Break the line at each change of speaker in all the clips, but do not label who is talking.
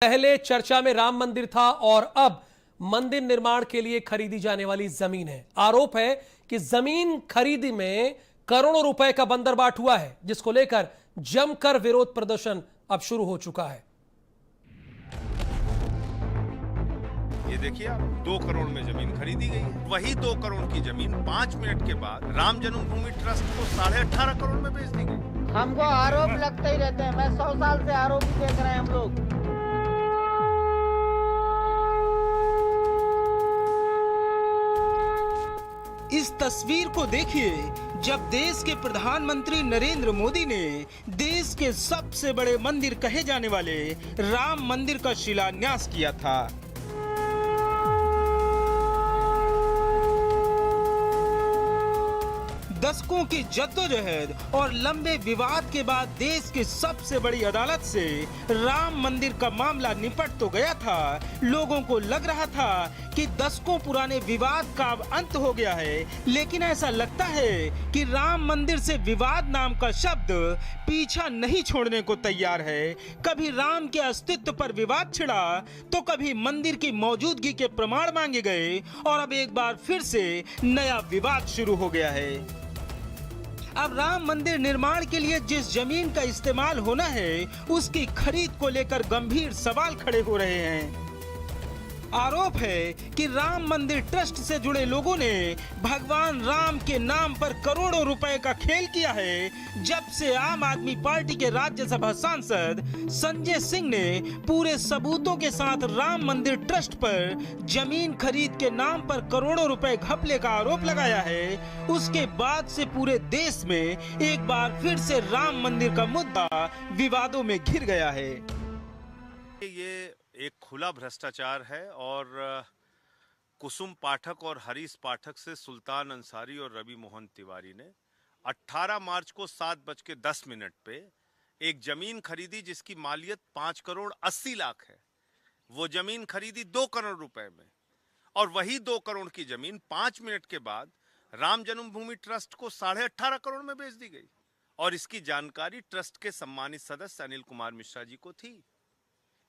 पहले चर्चा में राम मंदिर था और अब मंदिर निर्माण के लिए खरीदी जाने वाली जमीन है। आरोप है कि जमीन खरीदी में करोड़ों रुपए का बंदरबाट हुआ है, जिसको लेकर जमकर विरोध प्रदर्शन अब शुरू हो चुका है।
ये देखिए आप, 2 करोड़ में जमीन खरीदी गई है। वही 2 करोड़ की जमीन 5 मिनट के बाद राम जन्मभूमि ट्रस्ट को 18.5 करोड़ में बेच दी गई।
हमको आरोप लगते ही रहते हैं। मैं 100 साल से आरोप ही देख रहे हैं हम लोग।
इस तस्वीर को देखिए, जब देश के प्रधानमंत्री नरेंद्र मोदी ने देश के सबसे बड़े मंदिर कहे जाने वाले राम मंदिर का शिलान्यास किया था। दशकों की जद्दोजहद और लंबे विवाद के बाद देश की सबसे बड़ी अदालत से राम मंदिर का मामला निपट तो गया था। लोगों को लग रहा था कि दशकों पुराने विवाद का अब अंत हो गया है, लेकिन ऐसा लगता है कि राम मंदिर से विवाद नाम का शब्द पीछा नहीं छोड़ने को तैयार है। कभी राम के अस्तित्व पर विवाद छिड़ा तो कभी मंदिर की मौजूदगी के प्रमाण मांगे गए और अब एक बार फिर से नया विवाद शुरू हो गया है। अब राम मंदिर निर्माण के लिए जिस जमीन का इस्तेमाल होना है, उसकी खरीद को लेकर गंभीर सवाल खड़े हो रहे हैं। आरोप है कि राम मंदिर ट्रस्ट से जुड़े लोगों ने भगवान राम के नाम पर करोड़ों रुपए का खेल किया है। जब से आम आदमी पार्टी के राज्यसभा सांसद संजय सिंह ने पूरे सबूतों के साथ राम मंदिर ट्रस्ट पर जमीन खरीद के नाम पर करोड़ों रुपए घपले का आरोप लगाया है, उसके बाद से पूरे देश में एक बार फिर से राम मंदिर का मुद्दा विवादों में घिर गया है।
ये एक खुला भ्रष्टाचार है और कुसुम पाठक और हरीश पाठक से सुल्तान अंसारी और रवि मोहन तिवारी ने 18 मार्च को 7:10 पे एक जमीन खरीदी जिसकी मालियत 5 करोड़ 80 लाख है। वो जमीन खरीदी 2 करोड़ रुपए में और वही 2 करोड़ की जमीन 5 मिनट के बाद राम जन्मभूमि ट्रस्ट को 18.5 करोड़ में बेच दी गई और इसकी जानकारी ट्रस्ट के सम्मानित सदस्य अनिल कुमार मिश्रा जी को थी।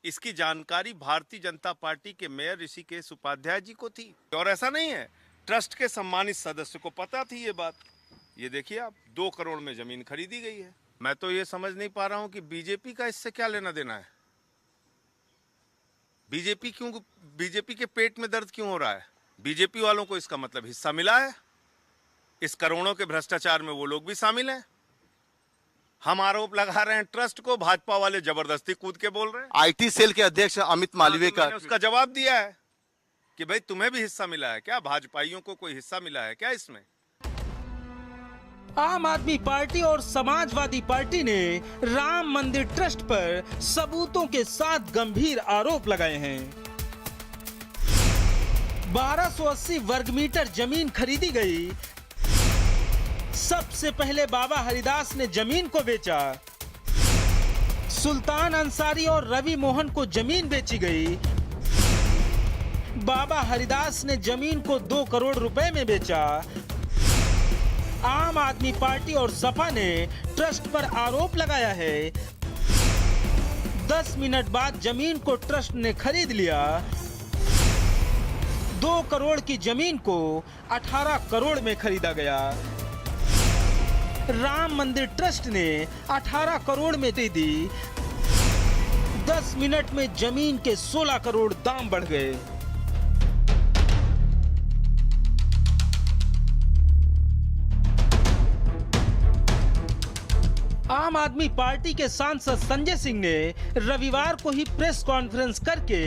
इसकी जानकारी भारतीय जनता पार्टी के मेयर ऋषिकेश उपाध्याय जी को थी और ऐसा नहीं है, ट्रस्ट के सम्मानित सदस्य को पता थी ये बात। ये देखिए आप, 2 करोड़ में जमीन खरीदी गई है। मैं तो ये समझ नहीं पा रहा हूं कि बीजेपी का इससे क्या लेना देना है। बीजेपी के पेट में दर्द क्यों हो रहा है? बीजेपी वालों को इसका मतलब हिस्सा मिला है। इस करोड़ों के भ्रष्टाचार में वो लोग भी शामिल हैं। हम आरोप लगा रहे हैं ट्रस्ट को, भाजपा वाले जबरदस्ती कूद के बोल रहे हैं।
आईटी सेल के अध्यक्ष अमित मालवीय का
उसका जवाब दिया है कि भाई तुम्हें भी हिस्सा मिला है क्या? भाजपाइयों को कोई हिस्सा मिला है क्या इसमें?
आम आदमी पार्टी और समाजवादी पार्टी ने राम मंदिर ट्रस्ट पर सबूतों के साथ गंभीर आरोप लगाए हैं। 1280 वर्ग मीटर जमीन खरीदी गई। सबसे पहले बाबा हरिदास ने जमीन को बेचा। सुल्तान अंसारी और रवि मोहन को जमीन बेची गई। बाबा हरिदास ने जमीन को 2 करोड़ रुपए में बेचा। आम आदमी पार्टी और सपा ने ट्रस्ट पर आरोप लगाया है। 10 मिनट बाद जमीन को ट्रस्ट ने खरीद लिया। 2 करोड़ की जमीन को 18 करोड़ में खरीदा गया। राम मंदिर ट्रस्ट ने 18 करोड़ में दे दी। 10 मिनट में जमीन के 16 करोड़ दाम बढ़ गए। आम आदमी पार्टी के सांसद संजय सिंह ने रविवार को ही प्रेस कॉन्फ्रेंस करके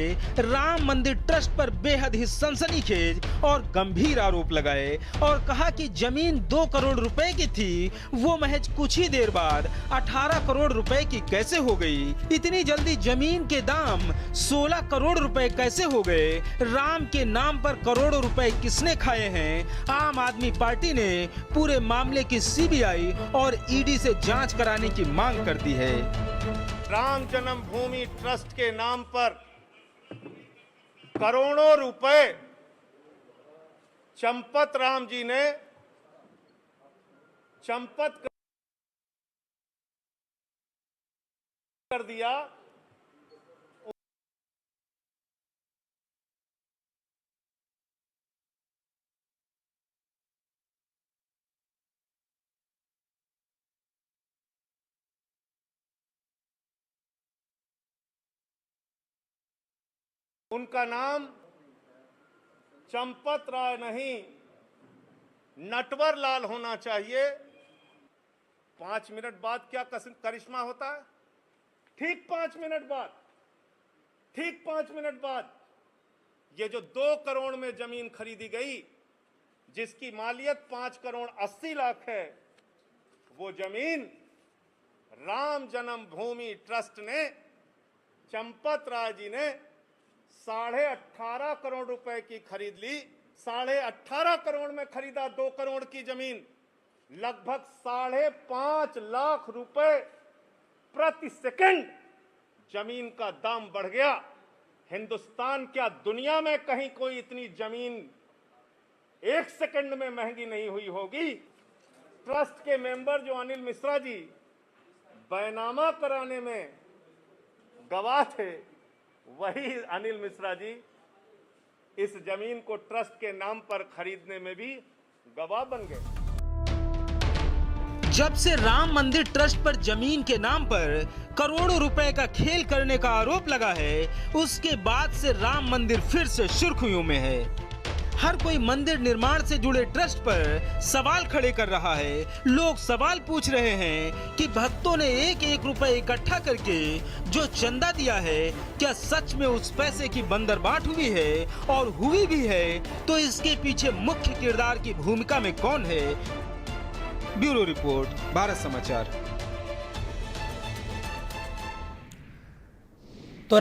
राम मंदिर ट्रस्ट पर बेहद ही सनसनीखेज और गंभीर आरोप लगाए और कहा कि जमीन 2 करोड़ रुपए की थी, वो महज कुछ ही देर बाद 18 करोड़ रुपए की कैसे हो गई? इतनी जल्दी जमीन के दाम 16 करोड़ रुपए कैसे हो गए? राम के नाम पर करोड़ों रुपए किसने खाए हैं? आम आदमी पार्टी ने पूरे मामले की सीबीआई और ईडी से जांच कराने की मांग करती है।
राम जन्मभूमि ट्रस्ट के नाम पर करोड़ों रुपए चंपत राम जी ने चंपत कर दिया। उनका नाम चंपत राय नहीं, नटवर लाल होना चाहिए। 5 मिनट बाद क्या करिश्मा होता है? ठीक 5 मिनट बाद ये जो 2 करोड़ में जमीन खरीदी गई, जिसकी मालियत 5 करोड़ 80 लाख है, वो जमीन राम जन्मभूमि ट्रस्ट ने, चंपत राय जी ने 18.5 करोड़ रुपए की खरीद ली। 18.5 करोड़ में खरीदा 2 करोड़ की जमीन, लगभग 5.5 लाख रुपए प्रति सेकंड जमीन का दाम बढ़ गया। हिंदुस्तान क्या दुनिया में कहीं कोई इतनी जमीन 1 सेकंड में महंगी नहीं हुई होगी। ट्रस्ट के मेंबर जो अनिल मिश्रा जी बैनामा कराने में गवाह थे, वही अनिल मिश्रा जी इस जमीन को ट्रस्ट के नाम पर खरीदने में भी गवाह बन गए।
जब से राम मंदिर ट्रस्ट पर जमीन के नाम पर करोड़ों रुपए का खेल करने का आरोप लगा है, उसके बाद से राम मंदिर फिर से सुर्खियों में है। हर कोई मंदिर निर्माण से जुड़े ट्रस्ट पर सवाल खड़े कर रहा है। लोग सवाल पूछ रहे हैं कि भक्तों ने 1-1 रुपए इकट्ठा करके जो चंदा दिया है, क्या सच में उस पैसे की बंदरबाट हुई है? और हुई भी है तो इसके पीछे मुख्य किरदार की भूमिका में कौन है? ब्यूरो रिपोर्ट, भारत समाचार।